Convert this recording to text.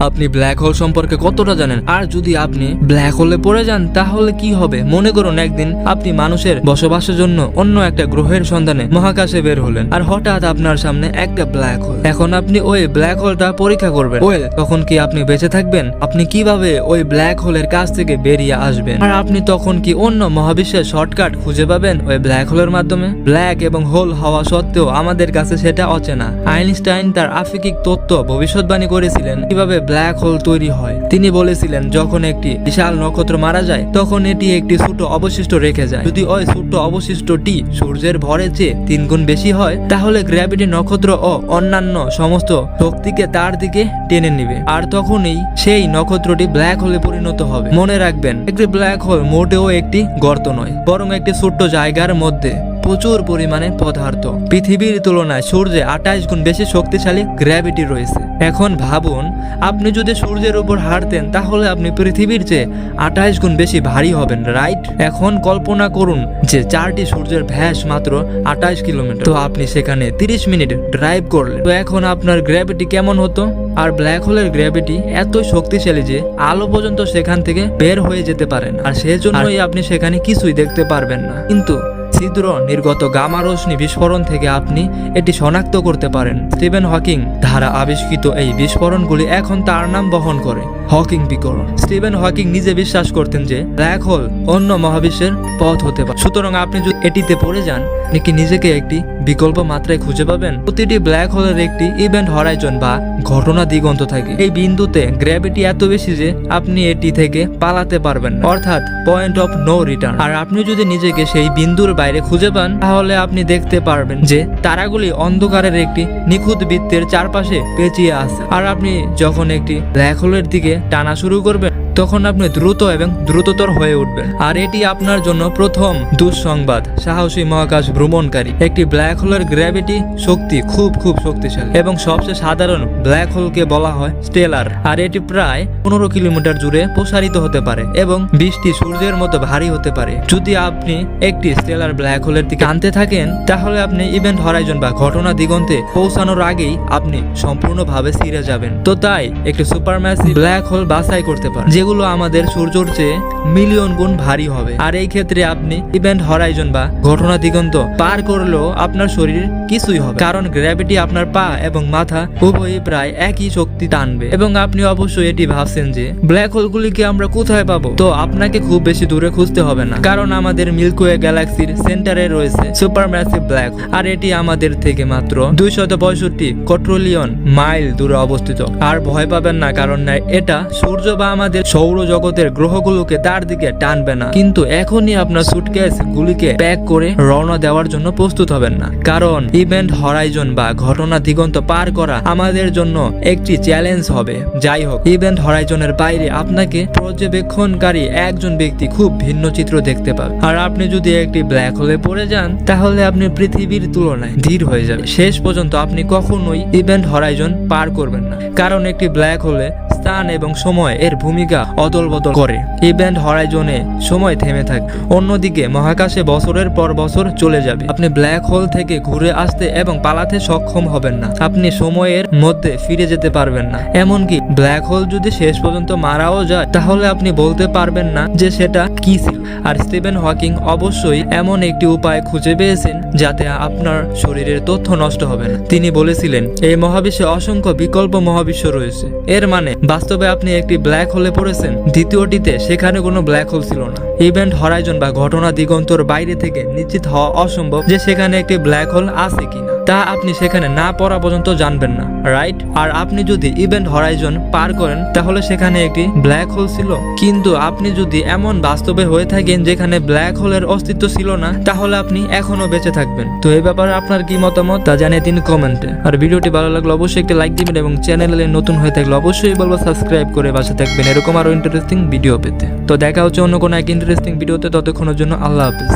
আপনি black hole সম্পর্কে কতটা জানেন? আর যদি আপনি ব্ল্যাক হোলে পড়ে যান তাহলে কি হবে? মনে করুন একদিন আপনি মানুষের বসবাসের জন্য অন্য একটা গ্রহের সন্ধানে মহাকাশে বের হলেন, আর হঠাৎ আপনার সামনে একটা ব্ল্যাক হোল। এখন আপনি ওই ব্ল্যাক হোলটা পরীক্ষা করবেন। তখন কি আপনি বেঁচে থাকবেন? আপনি কিভাবে ওই ব্ল্যাক হোলের কাছ থেকে বেরিয়ে আসবেন? আর আপনি তখন কি অন্য মহাবিশ্বের শর্টকাট খুঁজে পাবেন ওই ব্ল্যাক হোলের মাধ্যমে? ব্ল্যাক এবং হোল হওয়া সত্ত্বেও আমাদের কাছে সেটা অচেনা। আইনস্টাইন তার আপেক্ষিক তত্ত্ব ভবিষ্যৎবাণী করেছিলেন কিভাবে ব্ল্যাক হোল তৈরি হয়। তিনি বলেছিলেন যখন একটি বিশাল নক্ষত্র মারা যায় তখন এটি একটি ছোট অবশিষ্ট রেখে যায়। যদি ওই ছোট অবশিষ্টটি সূর্যের ভরের চেয়ে 3 গুণ বেশি হয় তাহলে গ্র্যাভিটি নক্ষত্র ও অন্যান্য সমস্ত শক্তিকে তার দিকে টেনে নিবে, আর তখনই সেই নক্ষত্রটি ব্ল্যাক হোলে পরিণত হবে। মনে রাখবেন, একটি ব্ল্যাক হোল মোটেও একটি গর্ত নয়, বরং একটি ছোট্ট জায়গার মধ্যে প্রচুর পরিমাণে পদার্থ। পৃথিবীর তুলনায় সূর্যে 28 গুণ বেশি শক্তিশালী গ্র্যাভিটি রয়েছে। এখন ভাবুন, আপনি যদি সূর্যের উপর হাঁটতেন তাহলে আপনি পৃথিবীর চেয়ে 28 গুণ বেশি ভারী হবেন, রাইট? এখন কল্পনা করুন যে 4টি সূর্যের ব্যাস মাত্র 28 কিলোমিটার, তো আপনি সেখানে 30 মিনিট ড্রাইভ করলেন। তো এখন আপনার গ্র্যাভিটি কেমন হতো? আর ব্ল্যাক হোলের গ্র্যাভিটি এত শক্তিশালী যে আলো পর্যন্ত সেখান থেকে বের হয়ে যেতে পারেন, আর সেজন্যই আপনি সেখানে কিছুই দেখতে পারবেন না। কিন্তু ছিদ্র নির্গত গামা রশ্মি বিস্ফোরণ থেকে আপনি এটি শনাক্ত করতে পারেন। স্টিভেন হকিং দ্বারা আবিষ্কৃত এই বিস্ফোরণগুলি এখন তার নাম বহন করে, হকিং বিকিরণ। স্টিভেন হকিং নিজে বিশ্বাস করতেন যে ব্ল্যাক হোল অন্য মহাবিশ্বের পথ হতে পারে। সুতরাং আপনি যদি এটিতে পড়ে যান, নাকি নিজেকে একটি বিকল্প মাত্রায় খুঁজে পাবেন। প্রতিটি ব্ল্যাক হোলের একটি ইভেন্ট হরাইজন বা ঘটনা দিগন্ত থাকে। এই বিন্দুতে গ্র্যাভিটি এত বেশি যে আপনি এটি থেকে পালাতে পারবেন না, অর্থাৎ পয়েন্ট অফ নো রিটার্ন। আর আপনি যদি নিজেকে সেই বিন্দুর বাইরে খুঁজে পান তাহলে আপনি দেখতে পারবেন যে তারাগুলি অন্ধকারের একটি নিখুঁত বৃত্তের চারপাশে পেঁচিয়ে আছে। আর আপনি যখন একটি ব্ল্যাক হোলের দিকে টানা শুরু করবেন তখন আপনি দ্রুত এবং দ্রুততর হয়ে উঠবেন। আর এটি আপনার জন্য প্রথম দুঃসংবাদ। সাহসী মহাকাশ ভ্রমণকারী, একটি ব্ল্যাক হোলের গ্র্যাভিটি শক্তি খুব শক্তিশালী এবং সবচেয়ে সাধারণ ব্ল্যাক হোলকে বলা হয় স্টেলার। আর এটি প্রায় 15 কিলোমিটার জুড়ে প্রসারিত হতে পারে এবং 20টি সূর্যের মতো ভারী হতে পারে। যদি আপনি একটি স্টেলার ব্ল্যাক হোলের দিকে আনতে থাকেন তাহলে আপনি ইভেন্ট হরাইজন বা ঘটনা দিগন্তে পৌঁছানোর আগেই আপনি সম্পূর্ণভাবে ছিঁড়ে যাবেন। তো তাই একটি সুপারম্যাসিভ ব্ল্যাক হোল বাছাই করতে পারেন যেগুলো আমাদের সূর্যের চেয়ে মিলিয়ন গুণ ভারী হবে। আর এই ক্ষেত্রে আপনি ইভেন্ট হরাইজন বা ঘটনা দিগন্ত পার করলেও আপনার শরীর কিছুই হবে, কারণ গ্র্যাভিটি আপনার পা এবং মাথা উভয়ই প্রায় একই শক্তি টানবে। এবং আপনি অবশ্যই এটি ভাবছেন যে ব্ল্যাক হোলগুলিকে আমরা কোথায় পাবো? তো আপনাকে খুব বেশি দূরে খুঁজতে হবে না, কারণ আমাদের মিল্কওয়ে গ্যালাক্সির সেন্টারে রয়েছে সুপারম্যাসিভ ব্ল্যাক হোল। আর এটি আমাদের থেকে মাত্র 265 কোট্রিলিয়ন মাইল দূরে অবস্থিত। আর ভয় পাবেন না, কারণ এটা সূর্য বা আমাদের সৌরজগতের গ্রহগুলোকে তার দিকে টানবে না। কিন্তু এখনই আপনার সুটকেস গুলিকে প্যাক করে রওনা দেওয়ার জন্য প্রস্তুত হবেন না, কারণ ইভেন্ট হরাইজন বা ঘটনা দিগন্ত পার করা আমাদের জন্য একটি চ্যালেঞ্জ হবে। যাই হোক, ইভেন্ট হরাইজনের বাইরে আপনাকে পর্যবেক্ষণকারী একজন ব্যক্তি খুব ভিন্ন চিত্র দেখতে পাবে। আর আপনি যদি একটি ব্ল্যাক হোলে পড়ে যান তাহলে আপনি পৃথিবীর তুলনায় ধীর হয়ে যাবে। শেষ পর্যন্ত আপনি কখনোই ইভেন্ট হরাইজন পার করবেন না, কারণ একটি ব্ল্যাক হোলে স্থান এবং সময় এর ভূমিকা অদল বদল করে। ইভেন্ট হরাইজনে সময় থেমে থাকে, অন্যদিকে মহাকাশে বছরের পর বছর চলে যাবে। আপনি ব্ল্যাক হোল থেকে ঘুরে আসতে এবং পালাতে সক্ষম হবেন না, আপনি সময়ের মধ্যে ফিরে যেতে পারবেন না। এমনকি ব্ল্যাক হোল যদি শেষ পর্যন্ত মারাও যায় তাহলে আপনি বলতে পারবেন না যে সেটা কি ছিল। আর স্টিভেন হকিং অবশ্যই এমন একটি উপায় খুঁজে পেয়েছেন যাতে আপনার শরীরের তথ্য নষ্ট হবে না। তিনি বলেছিলেন, এই মহাবিশ্বে অসংখ্য বিকল্প মহাবিশ্ব রয়েছে। এর মানে বাস্তবে আপনি একটি ব্ল্যাক হোলে পড়েছেন, দ্বিতীয়টিতে সেখানে কোনো ব্ল্যাক হোল ছিল না। ইভেন্ট হরাইজন বা ঘটনা দিগন্তর বাইরে থেকে নিশ্চিত হওয়া অসম্ভব যে সেখানে একটি ব্ল্যাক হোল আছে কিনা, তা আপনি সেখানে না পড়া পর্যন্ত জানবেন না, রাইট? আর আপনি যদি ইভেন্ট হরাইজন পার করেন তাহলে সেখানে একটি ব্ল্যাক হোল ছিল। কিন্তু আপনি যদি এমন বাস্তবে হয়ে থাকেন যেখানে ব্ল্যাক হোলের অস্তিত্ব ছিল না তাহলে আপনি এখনো বেঁচে থাকবেন। তো এই ব্যাপারে আপনার কি মতামত তা জানিয়ে দিন কমেন্টে। আর ভিডিওটি ভালো লাগলে অবশ্যই একটি লাইক দিবেন এবং চ্যানেলে নতুন হয়ে থাকলে অবশ্যই বলবো সাবস্ক্রাইব করে পাশে থাকবেন এরকম আরো ইন্টারেস্টিং ভিডিও পেতে। তো দেখা হচ্ছে অন্য কোনো এক ইন্টারেস্টিং ভিডিওতে, ততক্ষণের জন্য আল্লাহ হাফেজ।